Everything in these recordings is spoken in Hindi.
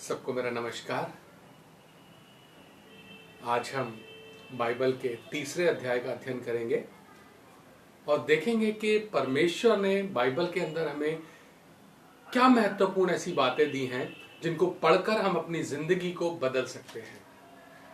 सबको मेरा नमस्कार। आज हम बाइबल के तीसरे अध्याय का अध्ययन करेंगे और देखेंगे कि परमेश्वर ने बाइबल के अंदर हमें क्या महत्वपूर्ण ऐसी बातें दी हैं जिनको पढ़कर हम अपनी जिंदगी को बदल सकते हैं।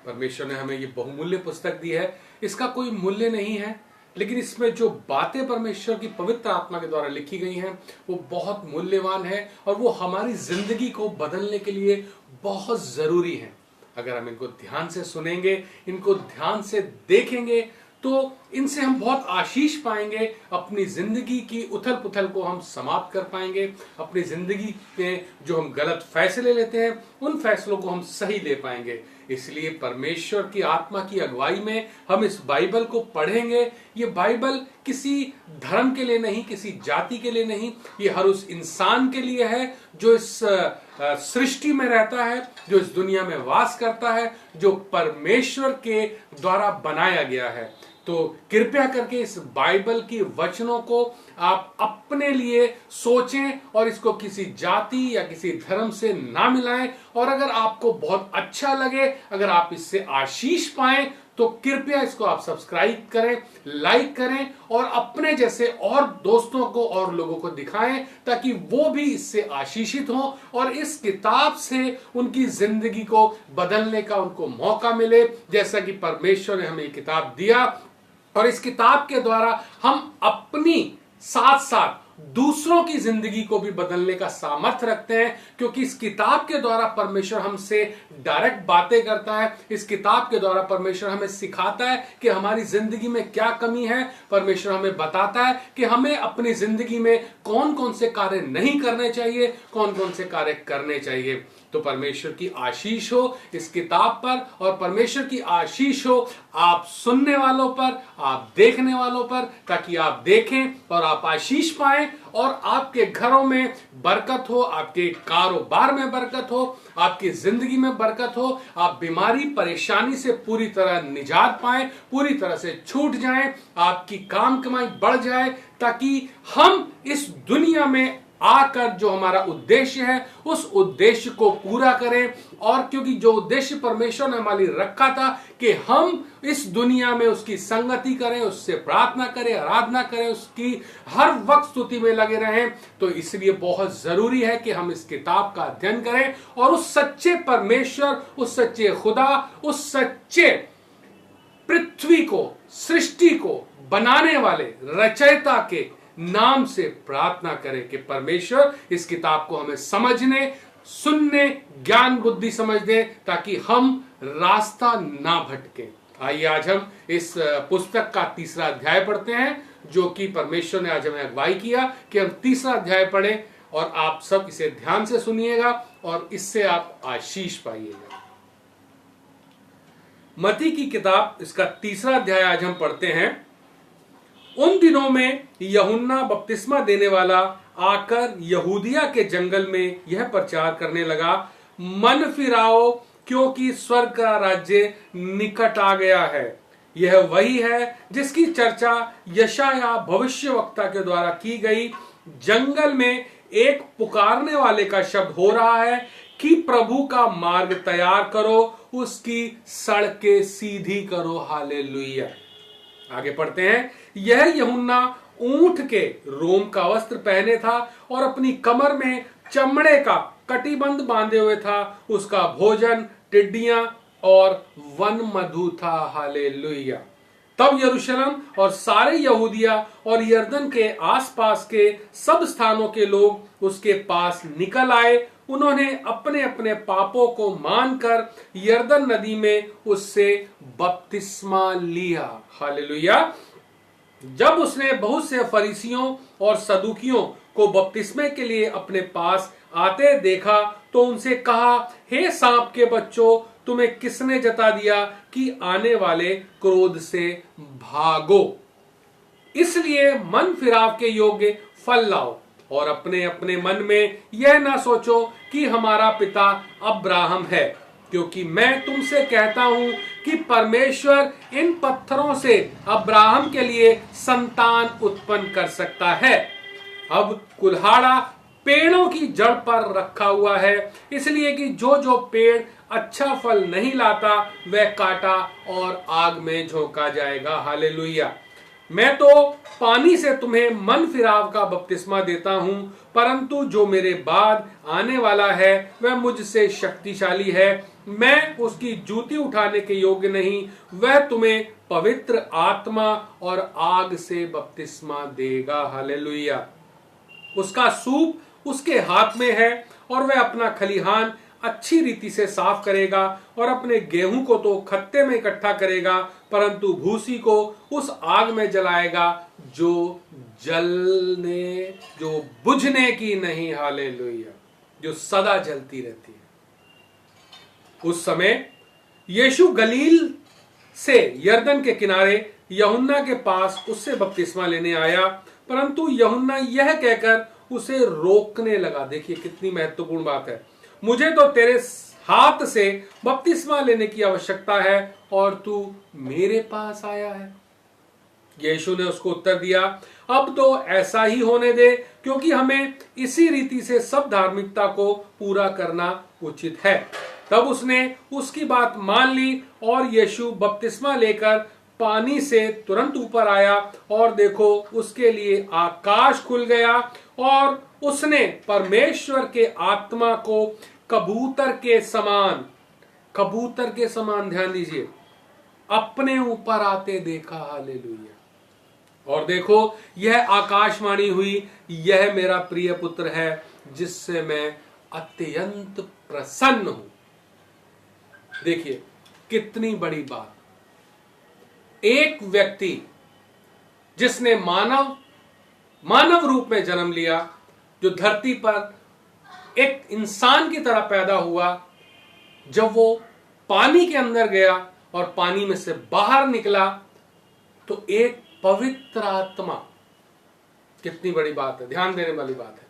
परमेश्वर ने हमें ये बहुमूल्य पुस्तक दी है। इसका कोई मूल्य नहीं है, लेकिन इसमें जो बातें परमेश्वर की पवित्र आत्मा के द्वारा लिखी गई हैं वो बहुत मूल्यवान है और वो हमारी जिंदगी को बदलने के लिए बहुत जरूरी है। अगर हम इनको ध्यान से सुनेंगे, इनको ध्यान से देखेंगे तो इनसे हम बहुत आशीष पाएंगे। अपनी जिंदगी की उथल पुथल को हम समाप्त कर पाएंगे। अपनी जिंदगी में जो हम गलत फैसले लेते हैं उन फैसलों को हम सही ले पाएंगे। इसलिए परमेश्वर की आत्मा की अगुवाई में हम इस बाइबल को पढ़ेंगे। ये बाइबल किसी धर्म के लिए नहीं, किसी जाति के लिए नहीं, ये हर उस इंसान के लिए है जो इस सृष्टि में रहता है, जो इस दुनिया में वास करता है, जो परमेश्वर के द्वारा बनाया गया है। तो कृपया करके इस बाइबल की वचनों को आप अपने लिए सोचें और इसको किसी जाति या किसी धर्म से ना मिलाएं। और अगर आपको बहुत अच्छा लगे, अगर आप इससे आशीष पाएं, तो कृपया इसको आप सब्सक्राइब करें, लाइक करें और अपने जैसे और दोस्तों को और लोगों को दिखाएं ताकि वो भी इससे आशीषित हों और इस किताब से उनकी जिंदगी को बदलने का उनको मौका मिले। जैसा कि परमेश्वर ने हमें ये किताब दिया और इस किताब के द्वारा हम अपनी साथ साथ दूसरों की जिंदगी को भी बदलने का सामर्थ्य रखते हैं, क्योंकि इस किताब के द्वारा परमेश्वर हमसे डायरेक्ट बातें करता है। इस किताब के द्वारा परमेश्वर हमें सिखाता है कि हमारी जिंदगी में क्या कमी है। परमेश्वर हमें बताता है कि हमें अपनी जिंदगी में कौन कौन से कार्य नहीं करने चाहिए, कौन कौन से कार्य करने चाहिए। तो परमेश्वर की आशीष हो इस किताब पर और परमेश्वर की आशीष हो आप सुनने वालों पर, आप देखने वालों पर, ताकि आप देखें और आप आशीष पाएं और आपके घरों में बरकत हो, आपके कारोबार में बरकत हो, आपकी जिंदगी में बरकत हो, आप बीमारी परेशानी से पूरी तरह निजात पाएं, पूरी तरह से छूट जाएं, आपकी काम कमाई बढ़ जाए, ताकि हम इस दुनिया में आकर जो हमारा उद्देश्य है उस उद्देश्य को पूरा करें। और क्योंकि जो उद्देश्य परमेश्वर ने हमारे लिए रखा था कि हम इस दुनिया में उसकी संगति करें, उससे प्रार्थना करें, आराधना करें, उसकी हर वक्त स्तुति में लगे रहें, तो इसलिए बहुत जरूरी है कि हम इस किताब का अध्ययन करें और उस सच्चे परमेश्वर, उस सच्चे खुदा, उस सच्चे पृथ्वी को, सृष्टि को बनाने वाले रचयिता के नाम से प्रार्थना करें कि परमेश्वर इस किताब को हमें समझने, सुनने, ज्ञान बुद्धि समझ दे, ताकि हम रास्ता ना भटके। आइए आज हम इस पुस्तक का तीसरा अध्याय पढ़ते हैं, जो कि परमेश्वर ने आज हमें अगुवाई किया कि हम तीसरा अध्याय पढ़ें और आप सब इसे ध्यान से सुनिएगा और इससे आप आशीष पाइएगा। मत्ती की किताब, इसका तीसरा अध्याय आज हम पढ़ते हैं। उन दिनों में यूहन्ना बपतिस्मा देने वाला आकर यहूदिया के जंगल में यह प्रचार करने लगा, मन फिराओ क्योंकि स्वर्ग का राज्य निकट आ गया है। यह वही है जिसकी चर्चा यशाया भविष्यवक्ता के द्वारा की गई। जंगल में एक पुकारने वाले का शब्द हो रहा है कि प्रभु का मार्ग तैयार करो, उसकी सड़कें सीधी करो। हालेलुया। आगे पढ़ते हैं। यह यूहन्ना ऊंट के रोम का वस्त्र पहने था और अपनी कमर में चमड़े का कटिबंध बांधे हुए था। उसका भोजन टिड्डियां और वन मधु था। हालेलुया। तब यरूशलेम और सारे यहूदिया और यरदन के आसपास के सब स्थानों के लोग उसके पास निकल आए। उन्होंने अपने अपने पापों को मानकर यरदन नदी में उससे बपतिस्मा लिया। हालेलुया। जब उसने बहुत से फरीसियों और सदूकियों को बपतिस्मे के लिए अपने पास आते देखा तो उनसे कहा, हे सांप के बच्चों, तुम्हें किसने जता दिया कि आने वाले क्रोध से भागो। इसलिए मन फिराव के योग्य फल लाओ और अपने अपने मन में यह ना सोचो कि हमारा पिता अब्राहम है, क्योंकि मैं तुमसे कहता हूं कि परमेश्वर इन पत्थरों से अब्राहम के लिए संतान उत्पन्न कर सकता है। अब कुल्हाड़ा पेड़ों की जड़ पर रखा हुआ है, इसलिए कि जो जो पेड़ अच्छा फल नहीं लाता वह काटा और आग में झोंका जाएगा। हालेलुया। मैं तो पानी से तुम्हें मन फिराव का बपतिस्मा देता हूं, परंतु जो मेरे बाद आने वाला है वह मुझसे शक्तिशाली है, मैं उसकी जूती उठाने के योग्य नहीं। वह तुम्हें पवित्र आत्मा और आग से बपतिस्मा देगा। हालेलुया। उसका सूप उसके हाथ में है और वह अपना खलिहान अच्छी रीति से साफ करेगा और अपने गेहूं को तो खत्ते में इकट्ठा करेगा, परंतु भूसी को उस आग में जलाएगा जो बुझने की नहीं। हालेलुया। जो सदा जलती रहती है। उस समय यीशु गलील से यरदन के किनारे यूहन्ना के पास उससे बपतिस्मा लेने आया, परंतु यूहन्ना यह कहकर उसे रोकने लगा। देखिए कितनी महत्वपूर्ण बात है। मुझे तो तेरे हाथ से बपतिस्मा लेने की आवश्यकता है और तू मेरे पास आया है। यीशु ने उसको उत्तर दिया, अब तो ऐसा ही होने दे, क्योंकि हमें इसी रीति से सब धार्मिकता को पूरा करना उचित है। तब उसने उसकी बात मान ली और यीशु बपतिस्मा लेकर पानी से तुरंत ऊपर आया और देखो उसके लिए आकाश खुल गया और उसने परमेश्वर के आत्मा को कबूतर के समान ध्यान दीजिए अपने ऊपर आते देखा। हालेलुया। और देखो यह आकाशवाणी हुई, यह मेरा प्रिय पुत्र है जिससे मैं अत्यंत प्रसन्न हूं। देखिए कितनी बड़ी बात। एक व्यक्ति जिसने मानव रूप में जन्म लिया, जो धरती पर एक इंसान की तरह पैदा हुआ, जब वो पानी के अंदर गया और पानी में से बाहर निकला तो एक पवित्र आत्मा, कितनी बड़ी बात है, ध्यान देने वाली बात है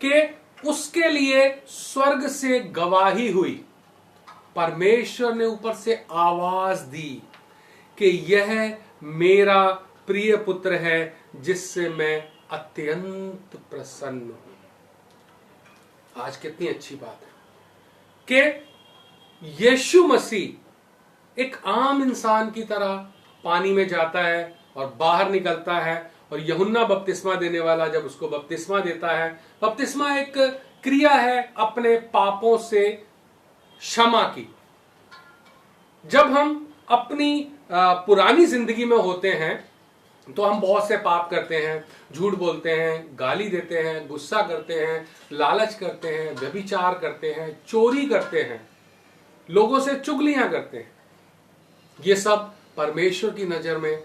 कि उसके लिए स्वर्ग से गवाही हुई। परमेश्वर ने ऊपर से आवाज दी कि यह मेरा प्रिय पुत्र है जिससे मैं अत्यंत प्रसन्न हूं। आज कितनी अच्छी बात है कि यीशु मसीह एक आम इंसान की तरह पानी में जाता है और बाहर निकलता है, और यूहन्ना बपतिस्मा देने वाला जब उसको बपतिस्मा देता है, बपतिस्मा एक क्रिया है अपने पापों से क्षमा की। जब हम अपनी पुरानी जिंदगी में होते हैं तो हम बहुत से पाप करते हैं, झूठ बोलते हैं, गाली देते हैं, गुस्सा करते हैं, लालच करते हैं, व्यभिचार करते हैं, चोरी करते हैं, लोगों से चुगलियां करते हैं। ये सब परमेश्वर की नजर में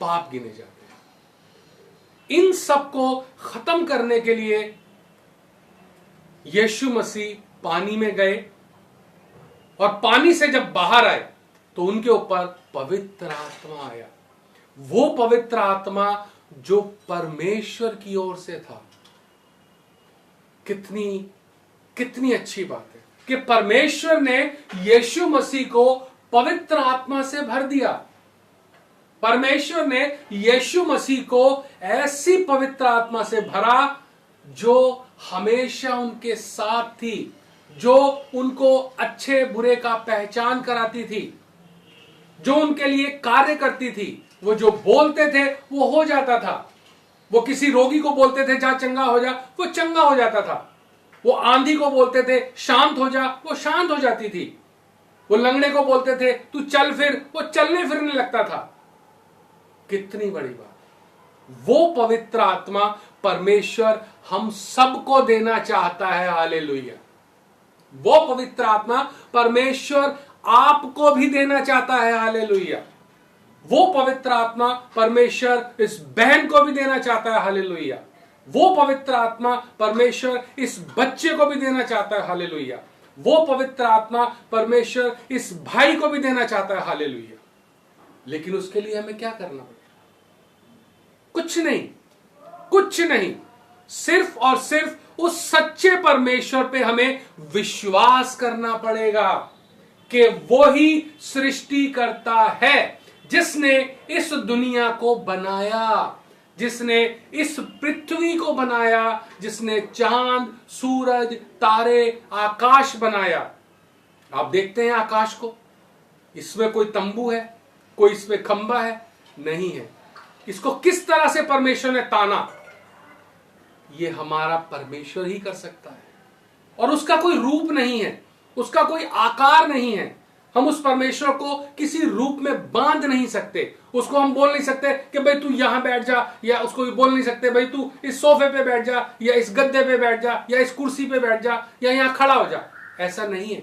पाप गिने जाते हैं। इन सब को खत्म करने के लिए यीशु मसीह पानी में गए और पानी से जब बाहर आए तो उनके ऊपर पवित्र आत्मा आया। वो पवित्र आत्मा जो परमेश्वर की ओर से था। कितनी अच्छी बात है कि परमेश्वर ने यीशु मसीह को पवित्र आत्मा से भर दिया। परमेश्वर ने यीशु मसीह को ऐसी पवित्र आत्मा से भरा जो हमेशा उनके साथ थी, जो उनको अच्छे बुरे का पहचान कराती थी, जो उनके लिए कार्य करती थी। वो जो बोलते थे वो हो जाता था। वो किसी रोगी को बोलते थे जा चंगा हो जा, वो चंगा हो जाता था। वो आंधी को बोलते थे शांत हो जा, वो शांत हो जाती थी। वो लंगड़े को बोलते थे तू चल फिर, वो चलने फिरने लगता था। कितनी बड़ी बात। वो पवित्र आत्मा परमेश्वर हम सबको देना चाहता है। हालेलुया। वो पवित्र आत्मा परमेश्वर आपको भी देना चाहता है। हालेलुया। वो पवित्र आत्मा परमेश्वर इस बहन को भी देना चाहता है। हालेलुया। वो पवित्र आत्मा परमेश्वर इस बच्चे को भी देना चाहता है। हालेलुया। वो पवित्र आत्मा परमेश्वर इस भाई को भी देना चाहता है। हालेलुया। लेकिन उसके लिए हमें क्या करना पड़ेगा? कुछ नहीं, सिर्फ और सिर्फ उस सच्चे परमेश्वर पे हमें विश्वास करना पड़ेगा कि वो ही सृष्टि करता है जिसने इस दुनिया को बनाया, जिसने इस पृथ्वी को बनाया, जिसने चांद, सूरज, तारे, आकाश बनाया। आप देखते हैं आकाश को, इसमें कोई तंबू है, कोई इसमें खंबा है? नहीं है। इसको किस तरह से परमेश्वर ने ताना, ये हमारा परमेश्वर ही कर सकता है। और उसका कोई रूप नहीं है, उसका कोई आकार नहीं है। हम उस परमेश्वर को किसी रूप में बांध नहीं सकते। उसको हम बोल नहीं सकते कि भाई तू यहां बैठ जा, या उसको भी बोल नहीं सकते भाई तू इस सोफे पे बैठ जा, या इस गद्दे पे बैठ जा, या इस कुर्सी पे बैठ जा, या यहां खड़ा हो जा। ऐसा नहीं है।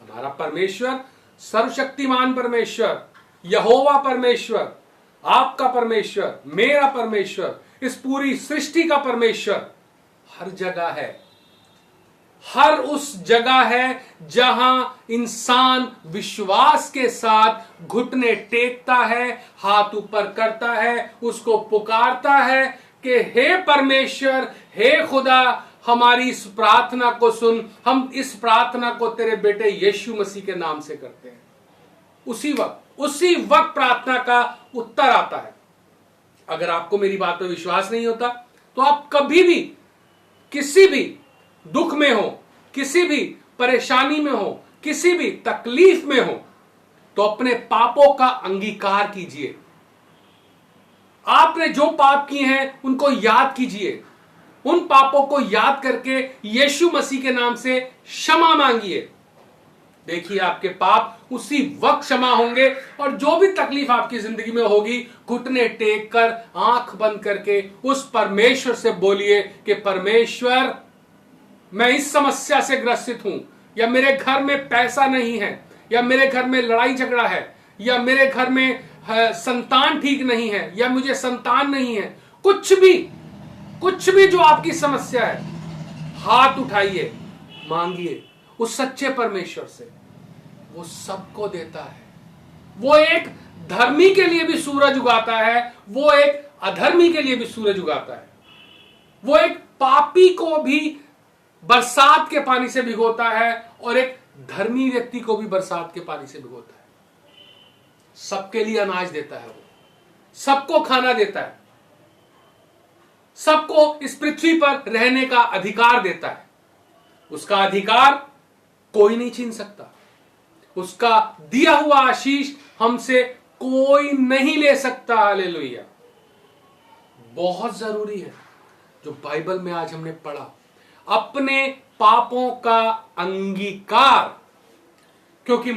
हमारा परमेश्वर सर्वशक्तिमान परमेश्वर, यहोवा परमेश्वर, आपका परमेश्वर, मेरा परमेश्वर, इस पूरी सृष्टि का परमेश्वर हर जगह है। हर उस जगह है जहां इंसान विश्वास के साथ घुटने टेकता है, हाथ ऊपर करता है, उसको पुकारता है कि हे परमेश्वर, हे खुदा, हमारी इस प्रार्थना को सुन। हम इस प्रार्थना को तेरे बेटे यीशु मसीह के नाम से करते हैं। उसी वक्त प्रार्थना का उत्तर आता है। अगर आपको मेरी बात पर विश्वास नहीं होता तो आप कभी भी किसी भी दुख में हो, किसी भी परेशानी में हो, किसी भी तकलीफ में हो, तो अपने पापों का अंगीकार कीजिए। आपने जो पाप किए हैं उनको याद कीजिए। उन पापों को याद करके यीशु मसीह के नाम से क्षमा मांगिए। देखिए आपके पाप उसी वक्त क्षमा होंगे। और जो भी तकलीफ आपकी जिंदगी में होगी, घुटने टेक कर, आंख बंद करके उस परमेश्वर से बोलिए कि परमेश्वर, मैं इस समस्या से ग्रसित हूं, या मेरे घर में पैसा नहीं है, या मेरे घर में लड़ाई झगड़ा है, या मेरे घर में संतान ठीक नहीं है, या मुझे संतान नहीं है। कुछ भी जो आपकी समस्या है, हाथ उठाइए, मांगिए उस सच्चे परमेश्वर से। वो सबको देता है। वो एक धर्मी के लिए भी सूरज उगाता है, वो एक अधर्मी के लिए भी सूरज उगाता है। वो एक पापी को भी बरसात के पानी से भिगोता है, और एक धर्मी व्यक्ति को भी बरसात के पानी से भिगोता है। सबके लिए अनाज देता है, वो सबको खाना देता है, सबको इस पृथ्वी पर रहने का अधिकार देता है। उसका अधिकार कोई नहीं छीन सकता। उसका दिया हुआ आशीष हमसे कोई नहीं ले सकता। हालेलुया। बहुत जरूरी है जो बाइबल में आज हमने पढ़ा, अपने पापों का अंगीकार। क्योंकि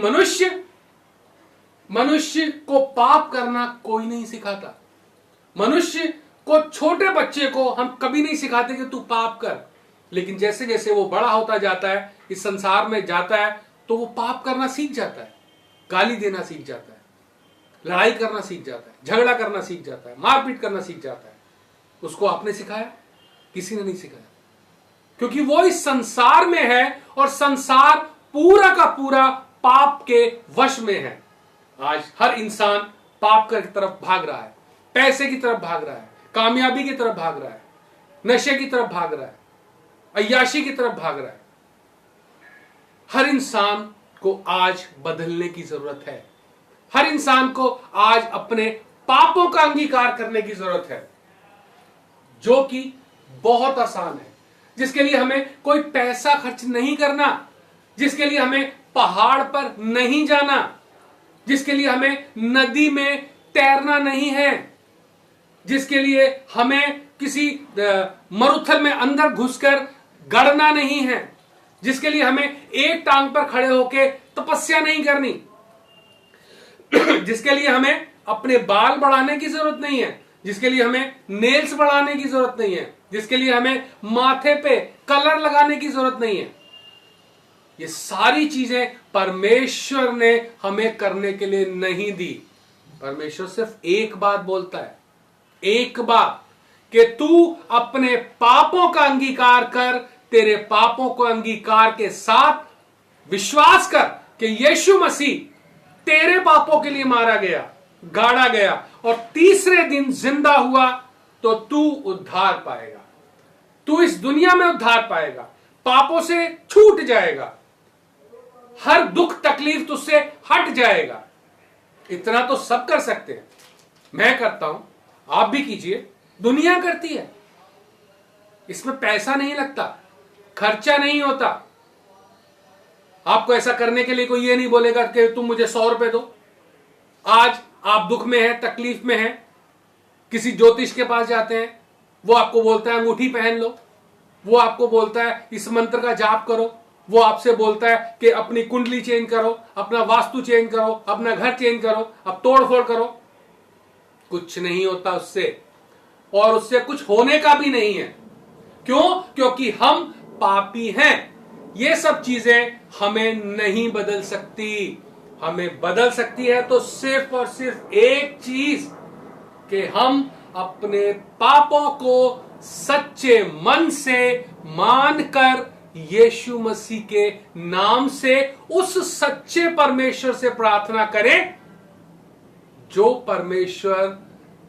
मनुष्य को पाप करना कोई नहीं सिखाता। मनुष्य को, छोटे बच्चे को हम कभी नहीं सिखाते कि तू पाप कर। लेकिन जैसे जैसे वो बड़ा होता जाता है, इस संसार में जाता है, तो वो पाप करना सीख जाता है, गाली देना सीख जाता है, लड़ाई करना सीख जाता है, झगड़ा करना सीख जाता है, मारपीट करना सीख जाता है। उसको आपने सिखाया? किसी ने नहीं सिखाया। क्योंकि वो इस संसार में है, और संसार पूरा का पूरा पाप के वश में है। आज हर इंसान पाप की तरफ भाग रहा है, पैसे की तरफ भाग रहा है, कामयाबी की तरफ भाग रहा है, नशे की तरफ भाग रहा है, अय्याशी की तरफ भाग रहा है। हर इंसान को आज बदलने की जरूरत है। हर इंसान को आज अपने पापों का अंगीकार करने की जरूरत है, जो कि बहुत आसान है, जिसके लिए हमें कोई पैसा खर्च नहीं करना, जिसके लिए हमें पहाड़ पर नहीं जाना, जिसके लिए हमें नदी में तैरना नहीं है, जिसके लिए हमें किसी मरुथल में अंदर घुसकर गड़ना नहीं है, जिसके लिए हमें एक टांग पर खड़े होकर तपस्या नहीं करनी, जिसके लिए हमें अपने बाल बढ़ाने की जरूरत नहीं है, जिसके लिए हमें नेल्स बढ़ाने की जरूरत नहीं है, जिसके लिए हमें माथे पे कलर लगाने की जरूरत नहीं है। ये सारी चीजें परमेश्वर ने हमें करने के लिए नहीं दी। परमेश्वर सिर्फ एक बात बोलता है, एक बात, कि तू अपने पापों का अंगीकार कर। तेरे पापों को अंगीकार के साथ विश्वास कर कि यीशु मसीह तेरे पापों के लिए मारा गया, गाड़ा गया, और तीसरे दिन जिंदा हुआ, तो तू उद्धार पाएगा। तू इस दुनिया में उद्धार पाएगा, पापों से छूट जाएगा, हर दुख तकलीफ तुझसे हट जाएगा। इतना तो सब कर सकते हैं। मैं करता हूं, आप भी कीजिए, दुनिया करती है, इसमें पैसा नहीं लगता, खर्चा नहीं होता। आपको ऐसा करने के लिए कोई ये नहीं बोलेगा कि तुम मुझे 100 रुपए दो। आज आप दुख में हैं, तकलीफ में हैं, किसी ज्योतिष के पास जाते हैं, वो आपको बोलता है अंगूठी पहन लो, वो आपको बोलता है इस मंत्र का जाप करो, वो आपसे बोलता है कि अपनी कुंडली चेंज करो, अपना वास्तु चेंज करो, अपना घर चेंज करो, अब तोड़ फोड़ करो। कुछ नहीं होता उससे, और उससे कुछ होने का भी नहीं है। क्यों? क्योंकि हम पापी हैं। ये सब चीजें हमें नहीं बदल सकती। हमें बदल सकती है तो सिर्फ और सिर्फ एक चीज, कि हम अपने पापों को सच्चे मन से मानकर यीशु मसीह के नाम से उस सच्चे परमेश्वर से प्रार्थना करें, जो परमेश्वर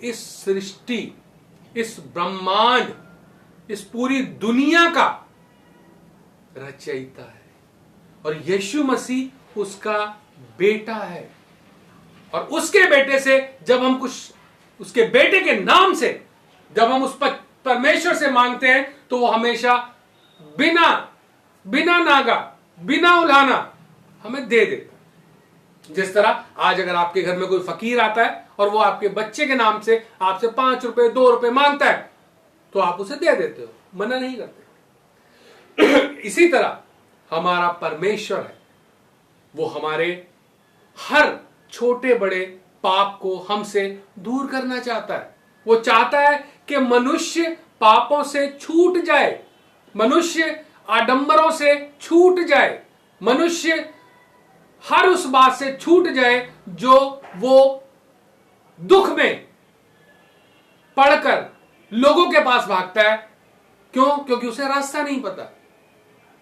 इस सृष्टि, इस ब्रह्मांड, इस पूरी दुनिया का रचयिता है, और यीशु मसीह उसका बेटा है। और उसके बेटे से जब हम कुछ, उसके बेटे के नाम से जब हम उस परमेश्वर से मांगते हैं, तो वो हमेशा बिना नागा, बिना उल्हाना हमें दे देता। जिस तरह आज अगर आपके घर में कोई फकीर आता है और वो आपके बच्चे के नाम से आपसे 5 रुपए 2 रुपए मांगता है, तो आप उसे दे देते हो, मना नहीं करते। इसी तरह हमारा परमेश्वर है, वो हमारे हर छोटे बड़े पाप को हमसे दूर करना चाहता है। वो चाहता है कि मनुष्य पापों से छूट जाए, मनुष्य आडंबरों से छूट जाए, मनुष्य हर उस बात से छूट जाए जो वो दुख में पड़कर लोगों के पास भागता है। क्यों? क्योंकि उसे रास्ता नहीं पता।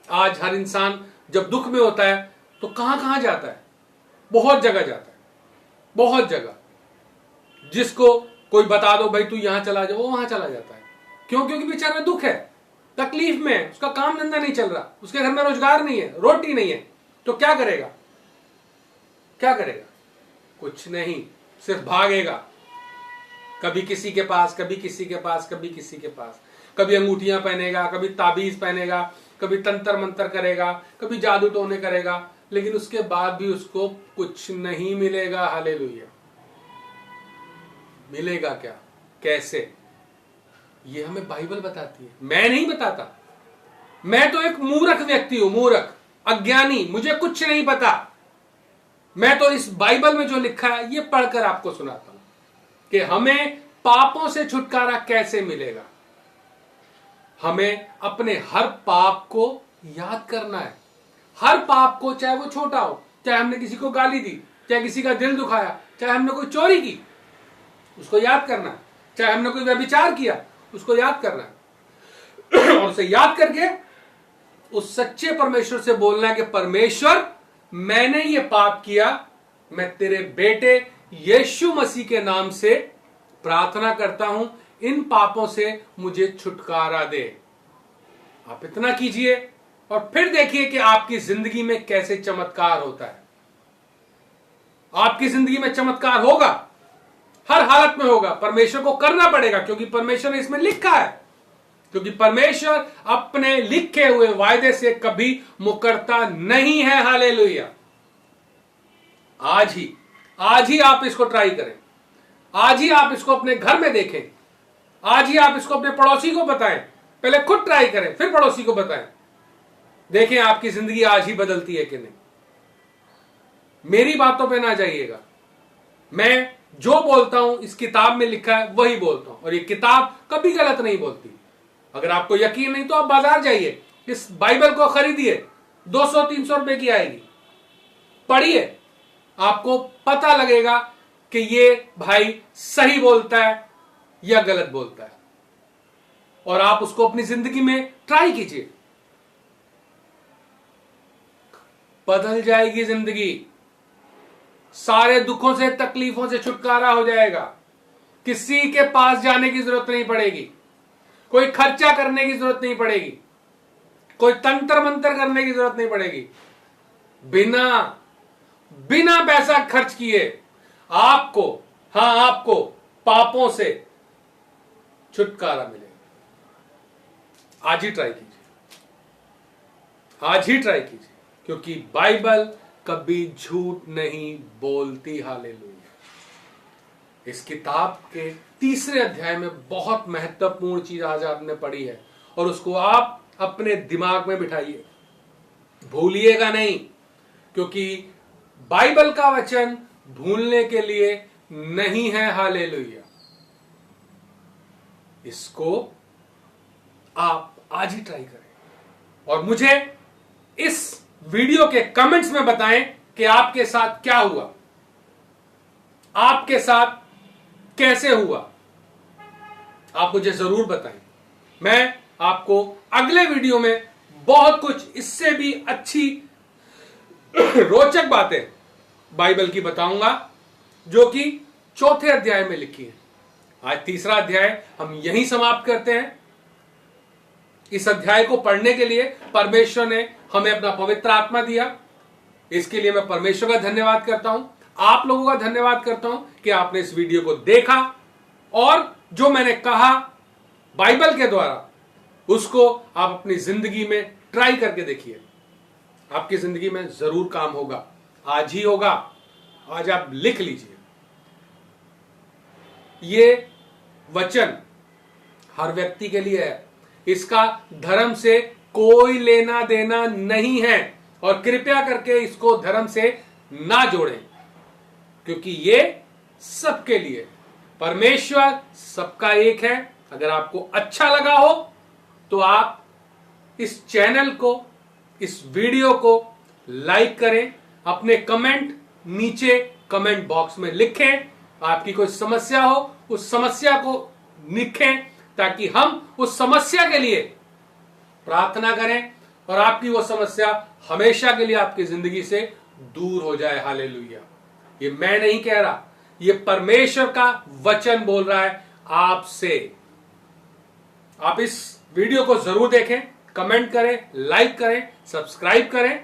आज हर इंसान जब दुख में होता है तो कहां कहां जाता है? बहुत जगह जाता है, बहुत जगह। जिसको कोई बता दो भाई तू यहां चला जा, वो वहां चला जाता है। क्यों? क्योंकि बेचारा दुख है, तकलीफ में है, उसका काम धंधा नहीं चल रहा, उसके घर में रोजगार नहीं है, रोटी नहीं है, तो क्या करेगा? क्या करेगा? कुछ नहीं, सिर्फ भागेगा, कभी किसी के पास, कभी किसी के पास, कभी किसी के पास, कभी अंगूठियां पहनेगा, कभी ताबीज पहनेगा, कभी तंत्र मंत्र करेगा, कभी जादू टोने करेगा, लेकिन उसके बाद भी उसको कुछ नहीं मिलेगा। हालेलुया। मिलेगा क्या? कैसे? ये हमें बाइबल बताती है, मैं नहीं बताता। मैं तो एक मूर्ख व्यक्ति हूं, मूर्ख, अज्ञानी, मुझे कुछ नहीं पता। मैं तो इस बाइबल में जो लिखा है ये पढ़कर आपको सुनाता हूं कि हमें पापों से छुटकारा कैसे मिलेगा। हमें अपने हर पाप को याद करना है, हर पाप को, चाहे वो छोटा हो, चाहे हमने किसी को गाली दी, चाहे किसी का दिल दुखाया, चाहे हमने कोई चोरी की, उसको याद करना है, चाहे हमने कोई व्यभिचार किया, उसको याद करना है। और उसे याद करके उस सच्चे परमेश्वर से बोलना है कि परमेश्वर, मैंने ये पाप किया, मैं तेरे बेटे यीशु मसीह के नाम से प्रार्थना करता हूं, इन पापों से मुझे छुटकारा दे। आप इतना कीजिए और फिर देखिए कि आपकी जिंदगी में कैसे चमत्कार होता है। आपकी जिंदगी में चमत्कार होगा, हर हालत में होगा। परमेश्वर को करना पड़ेगा, क्योंकि परमेश्वर ने इसमें लिखा है, क्योंकि परमेश्वर अपने लिखे हुए वायदे से कभी मुकरता नहीं है। हालेलुया। आज ही आप इसको ट्राई करें, आज ही आप इसको अपने घर में देखें, आज ही आप इसको अपने पड़ोसी को बताएं। पहले खुद ट्राई करें, फिर पड़ोसी को बताएं। देखें आपकी जिंदगी आज ही बदलती है कि नहीं। मेरी बातों पे ना जाइएगा, मैं जो बोलता हूं इस किताब में लिखा है वही बोलता हूं, और ये किताब कभी गलत नहीं बोलती। अगर आपको यकीन नहीं तो आप बाजार जाइए, इस बाइबल को खरीदिए, 200-300 रुपए की आएगी, पढ़िए, आपको पता लगेगा कि ये भाई सही बोलता है या गलत बोलता है, और आप उसको अपनी जिंदगी में ट्राई कीजिए, बदल जाएगी जिंदगी। सारे दुखों से, तकलीफों से छुटकारा हो जाएगा। किसी के पास जाने की जरूरत नहीं पड़ेगी, कोई खर्चा करने की जरूरत नहीं पड़ेगी, कोई तंत्र मंत्र करने की जरूरत नहीं पड़ेगी। बिना पैसा खर्च किए आपको पापों से छुटकारा मिलेगा। आज ही ट्राई कीजिए, आज ही ट्राई कीजिए, क्योंकि बाइबल कभी झूठ नहीं बोलती। हालेलुया। इस किताब के तीसरे अध्याय में बहुत महत्वपूर्ण चीज आज आपने पढ़ी है और उसको आप अपने दिमाग में बिठाइए, भूलिएगा नहीं, क्योंकि बाइबल का वचन भूलने के लिए नहीं है। हालेलुया। इसको आप आज ही ट्राई करें और मुझे इस वीडियो के कमेंट्स में बताएं कि आपके साथ क्या हुआ, आपके साथ कैसे हुआ, आप मुझे जरूर बताएं। मैं आपको अगले वीडियो में बहुत कुछ इससे भी अच्छी रोचक बातें बाइबल की बताऊंगा, जो कि चौथे अध्याय में लिखी है। आज तीसरा अध्याय हम यहीं समाप्त करते हैं। इस अध्याय को पढ़ने के लिए परमेश्वर ने हमें अपना पवित्र आत्मा दिया, इसके लिए मैं परमेश्वर का धन्यवाद करता हूं। आप लोगों का धन्यवाद करता हूं कि आपने इस वीडियो को देखा और जो मैंने कहा बाइबल के द्वारा उसको आप अपनी जिंदगी में ट्राई करके देखिए। आपकी जिंदगी में जरूर काम होगा, आज ही होगा। आज आप लिख लीजिए, ये वचन हर व्यक्ति के लिए है, इसका धर्म से कोई लेना देना नहीं है और कृपया करके इसको धर्म से ना जोड़ें, क्योंकि ये सबके लिए, परमेश्वर सबका एक है। अगर आपको अच्छा लगा हो तो आप इस चैनल को, इस वीडियो को लाइक करें, अपने कमेंट नीचे कमेंट बॉक्स में लिखें। आपकी कोई समस्या हो उस समस्या को लिखें ताकि हम उस समस्या के लिए प्रार्थना करें और आपकी वो समस्या हमेशा के लिए आपकी जिंदगी से दूर हो जाए। हालेलुया। ये मैं नहीं कह रहा, ये परमेश्वर का वचन बोल रहा है आपसे। आप इस वीडियो को जरूर देखें, कमेंट करें, लाइक करें, सब्सक्राइब करें,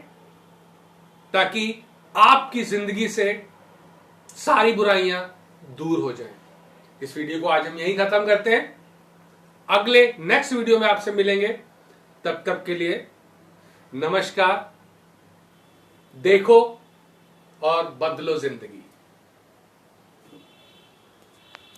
ताकि आपकी जिंदगी से सारी बुराइयां दूर हो जाएं। इस वीडियो को आज हम यहीं खत्म करते हैं। अगले नेक्स्ट वीडियो में आपसे मिलेंगे। तब तक के लिए नमस्कार। देखो और बदलो जिंदगी।